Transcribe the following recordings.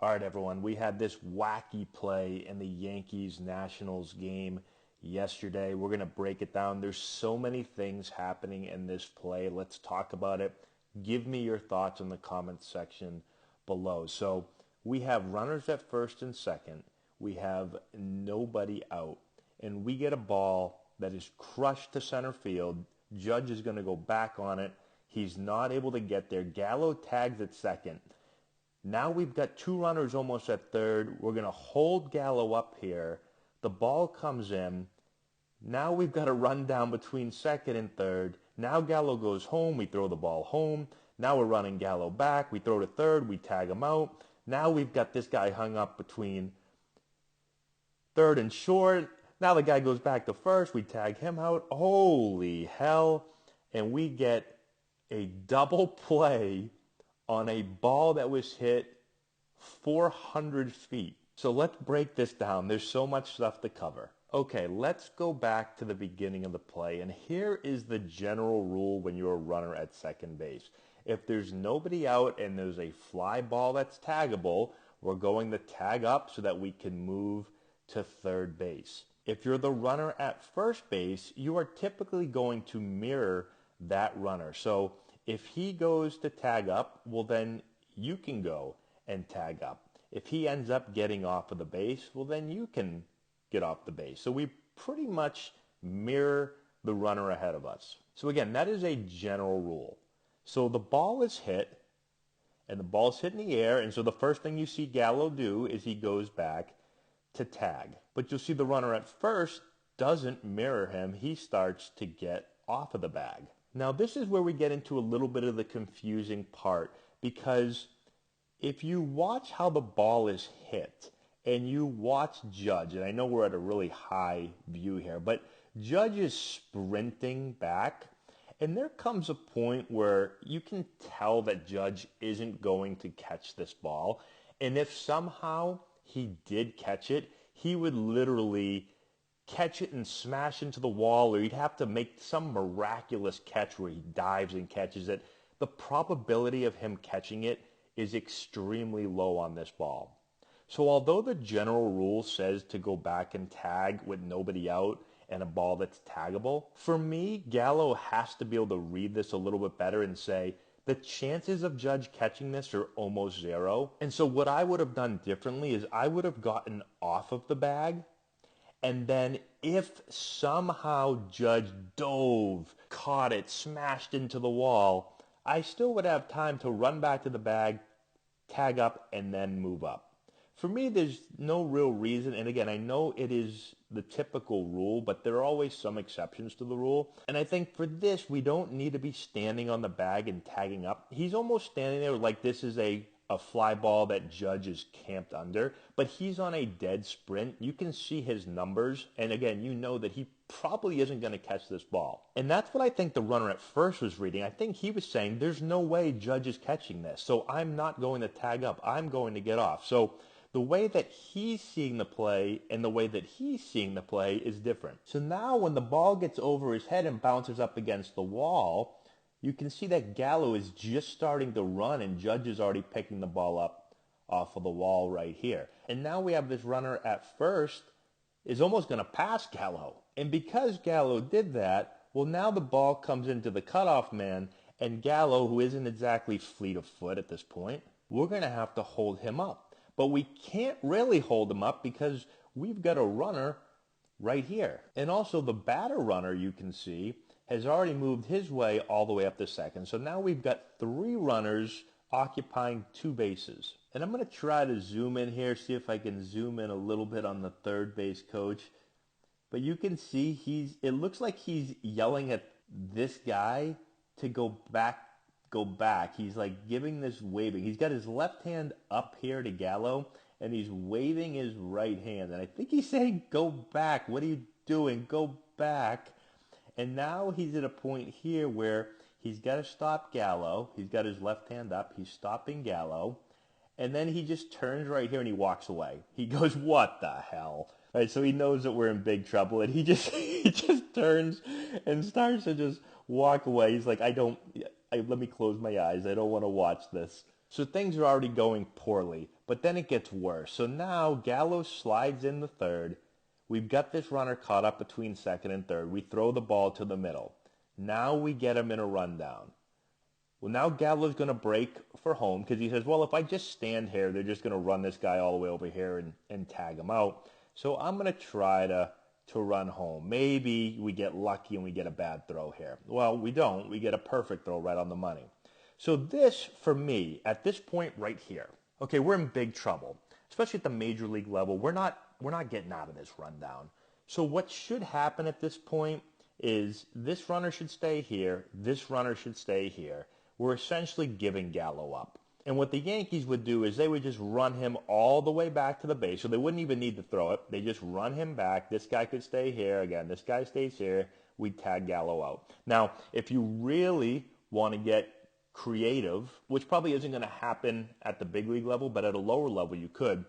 All right, everyone, we had this wacky play in the Yankees-Nationals game yesterday. We're going to break it down. There's so many things happening in this play. Let's talk about it. Give me your thoughts in the comments section below. So we have runners at first and second. We have nobody out. And we get a ball that is crushed to center field. Judge is going to go back on it. He's not able to get there. Gallo tags at second. Now we've got two runners almost at third. We're going to hold Gallo up here. The ball comes in. Now we've got a run down between second and third. Now Gallo goes home. We throw the ball home. Now we're running Gallo back. We throw to third. We tag him out. Now we've got this guy hung up between third and short. Now the guy goes back to first. We tag him out. Holy hell. And we get a double play on a ball that was hit 400 feet. So let's break this down. There's so much stuff to cover. Okay, let's go back to the beginning of the play. And here is the general rule when you're a runner at second base. If there's nobody out and there's a fly ball that's taggable, we're going to tag up so that we can move to third base. If you're the runner at first base, you are typically going to mirror that runner. So if he goes to tag up, well then you can go and tag up. If he ends up getting off of the base, well then you can get off the base. So we pretty much mirror the runner ahead of us. So again, that is a general rule. So the ball is hit, and the ball's hit in the air, and so the first thing you see Gallo do is he goes back to tag. But you'll see the runner at first doesn't mirror him. He starts to get off of the bag. Now this is where we get into a little bit of the confusing part, because if you watch how the ball is hit and you watch Judge, and I know we're at a really high view here, but Judge is sprinting back, and there comes a point where you can tell that Judge isn't going to catch this ball, and if somehow he did catch it, he would literally catch it and smash into the wall, or he'd have to make some miraculous catch where he dives and catches it. The probability of him catching it is extremely low on this ball. So although the general rule says to go back and tag with nobody out and a ball that's taggable, for me, Gallo has to be able to read this a little bit better and say, the chances of Judge catching this are almost zero. And so what I would have done differently is I would have gotten off of the bag, and then if somehow Judge dove, caught it, smashed into the wall, I still would have time to run back to the bag, tag up, and then move up. For me, there's no real reason, and again, I know it is the typical rule, but there are always some exceptions to the rule. And I think for this, we don't need to be standing on the bag and tagging up. He's almost standing there like this is a fly ball that Judge is camped under, but he's on a dead sprint. You can see his numbers, and again, you know that he probably isn't going to catch this ball. And that's what I think the runner at first was reading. I think he was saying, there's no way Judge is catching this, so I'm not going to tag up. I'm going to get off. So the way that he's seeing the play and the way that he's seeing the play is different. So now when the ball gets over his head and bounces up against the wall, you can see that Gallo is just starting to run and Judge is already picking the ball up off of the wall right here. And now we have this runner at first is almost going to pass Gallo. And because Gallo did that, well, now the ball comes into the cutoff man, and Gallo, who isn't exactly fleet of foot at this point, we're going to have to hold him up. But we can't really hold him up because we've got a runner right here. And also the batter runner, you can see, has already moved his way all the way up to second. So now we've got three runners occupying two bases. And I'm going to try to zoom in here, see if I can zoom in a little bit on the third base coach. But you can see it looks like he's yelling at this guy to go back, go back. He's like giving this waving. He's got his left hand up here to Gallo, and he's waving his right hand. And I think he's saying, go back. What are you doing? Go back. And now he's at a point here where he's got to stop Gallo. He's got his left hand up. He's stopping Gallo. And then he just turns right here and he walks away. He goes, what the hell? All right, so he knows that we're in big trouble. And he just turns and starts to just walk away. He's like, let me close my eyes. I don't want to watch this. So things are already going poorly. But then it gets worse. So now Gallo slides in the third. We've got this runner caught up between second and third. We throw the ball to the middle. Now we get him in a rundown. Well, now Gallo's going to break for home because he says, well, if I just stand here, they're just going to run this guy all the way over here and tag him out. So I'm going to try to run home. Maybe we get lucky and we get a bad throw here. Well, we don't. We get a perfect throw right on the money. So this, for me, at this point right here, okay, we're in big trouble, especially at the major league level. We're not getting out of this rundown. So what should happen at this point is this runner should stay here. This runner should stay here. We're essentially giving Gallo up. And what the Yankees would do is they would just run him all the way back to the base. So they wouldn't even need to throw it. They just run him back. This guy could stay here. Again, this guy stays here. We tag Gallo out. Now, if you really want to get creative, which probably isn't going to happen at the big league level, but at a lower level you could,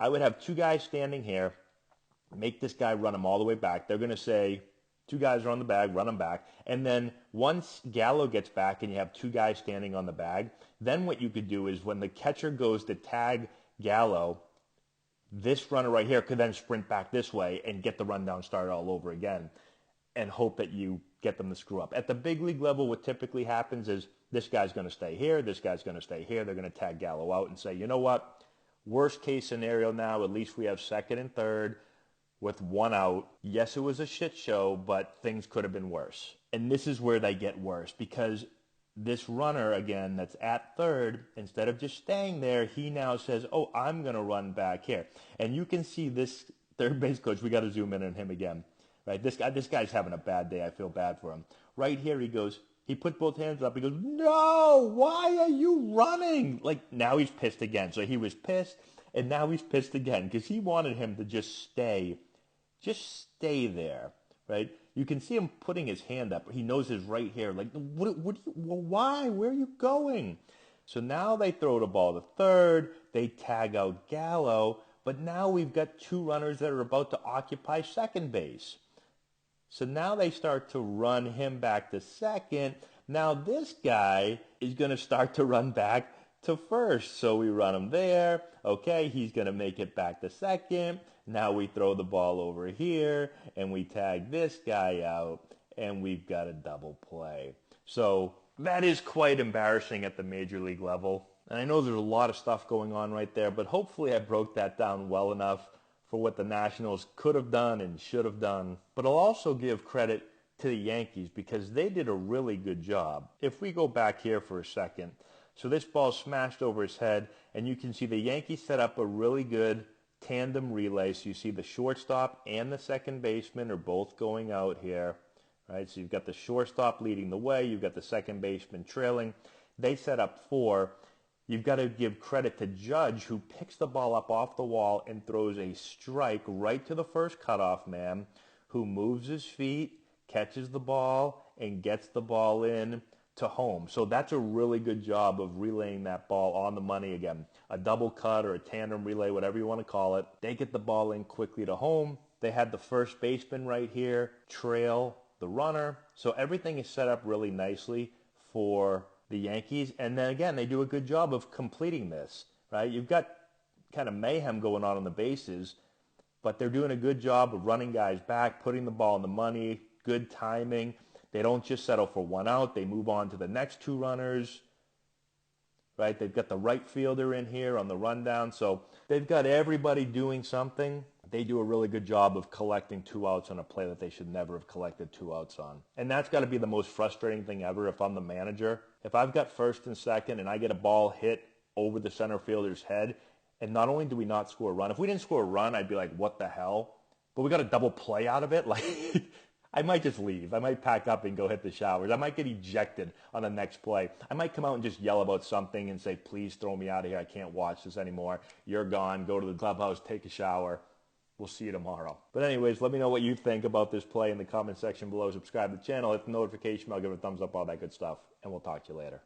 I would have two guys standing here, make this guy run him all the way back. They're going to say, two guys are on the bag, run them back. And then once Gallo gets back and you have two guys standing on the bag, then what you could do is when the catcher goes to tag Gallo, this runner right here could then sprint back this way and get the rundown started all over again and hope that you get them to screw up. At the big league level, what typically happens is this guy's going to stay here, this guy's going to stay here. They're going to tag Gallo out and say, you know what? Worst case scenario now, at least we have second and third with one out. Yes, it was a shit show, but things could have been worse. And this is where they get worse because this runner, again, that's at third, instead of just staying there, he now says, oh, I'm going to run back here. And you can see this third base coach. We got to zoom in on him again. Right? This guy's having a bad day. I feel bad for him. Right here, he goes, he put both hands up. He goes, no, why are you running? Like, now he's pissed again. So he was pissed, and now he's pissed again because he wanted him to just stay there, right? You can see him putting his hand up. He knows his right here. Like, why? Where are you going? So now they throw the ball to third. They tag out Gallo. But now we've got two runners that are about to occupy second base. So now they start to run him back to second. Now this guy is going to start to run back to first. So we run him there. Okay, he's going to make it back to second. Now we throw the ball over here and we tag this guy out and we've got a double play. So that is quite embarrassing at the major league level. And I know there's a lot of stuff going on right there, but hopefully I broke that down well enough for what the Nationals could have done and should have done. But I'll also give credit to the Yankees because they did a really good job. If we go back here for a second, so this ball smashed over his head, and you can see the Yankees set up a really good tandem relay. So you see the shortstop and the second baseman are both going out here, right? So you've got the shortstop leading the way. You've got the second baseman trailing. They set up four. You've got to give credit to Judge, who picks the ball up off the wall and throws a strike right to the first cutoff man, who moves his feet, catches the ball, and gets the ball in to home. So that's a really good job of relaying that ball on the money again. A double cut or a tandem relay, whatever you want to call it. They get the ball in quickly to home. They had the first baseman right here trail the runner. So everything is set up really nicely for the Yankees. And then again, they do a good job of completing this, right? You've got kind of mayhem going on the bases, but they're doing a good job of running guys back, putting the ball in the money, good timing. They don't just settle for one out. They move on to the next two runners, right? They've got the right fielder in here on the rundown. So they've got everybody doing something. They do a really good job of collecting two outs on a play that they should never have collected two outs on. And that's got to be the most frustrating thing ever if I'm the manager. If I've got first and second and I get a ball hit over the center fielder's head, and not only do we not score a run, if we didn't score a run, I'd be like, what the hell? But we got a double play out of it? Like, I might just leave. I might pack up and go hit the showers. I might get ejected on the next play. I might come out and just yell about something and say, please throw me out of here. I can't watch this anymore. You're gone. Go to the clubhouse, take a shower. We'll see you tomorrow. But anyways, let me know what you think about this play in the comment section below. Subscribe to the channel, hit the notification bell, give it a thumbs up, all that good stuff. And we'll talk to you later.